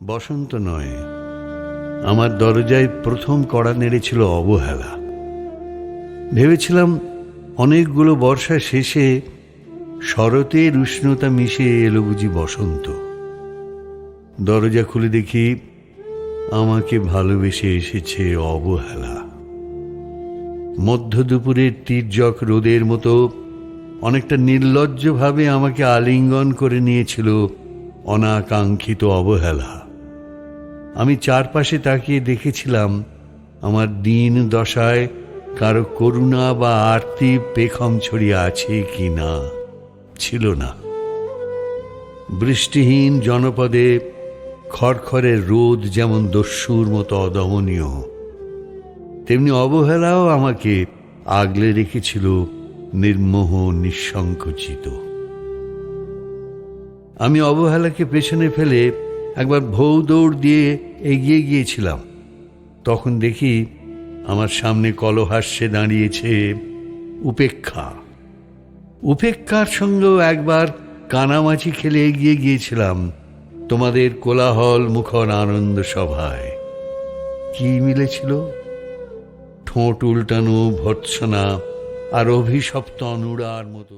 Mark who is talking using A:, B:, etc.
A: বসন্ত নয়, আমার দরজায় প্রথম কড়া নেড়েছিল অবহেলা। ভেবেছিলাম অনেকগুলো বর্ষা শেষে শরতের উষ্ণতা মিশে এলো বুঝি বসন্ত। দরজা খুলে দেখি আমাকে ভালোবেসে এসেছে অবহেলা। মধ্য দুপুরের তীর্যক রোদের মতো অনেকটা নির্লজ্জভাবে আমাকে আলিঙ্গন করে নিয়েছিল অনাকাঙ্ক্ষিত অবহেলা। আমি চারপাশে তাকিয়ে দেখেছিলাম আমার দিন দশায় কারো করুণা বা আরতি পেখম ছড়িয়ে আছে কি না। ছিল না। বৃষ্টিহীন জনপদে খড়খড়ের রোদ যেমন দস্যুর মতো অদমনীয়, তেমনি অবহেলাও আমাকে আগলে রেখেছিল নির্মোহ নিঃসংকোচিত। আমি অবহেলাকে পেছনে ফেলে একবার ভৌ দৌড় দিয়ে এগিয়ে গিয়েছিলাম। তখন দেখি আমার সামনে কলহাস্যে দাঁড়িয়েছে উপেক্ষা। উপেক্ষার সঙ্গেও একবার কানামাছি খেলে এগিয়ে গিয়েছিলাম তোমাদের কোলাহল মুখর আনন্দ সভায়। কি মিলেছিল? ঠোঁট উল্টানো ভর্ৎসনা আর অভিশপ্ত অনুরার মতো।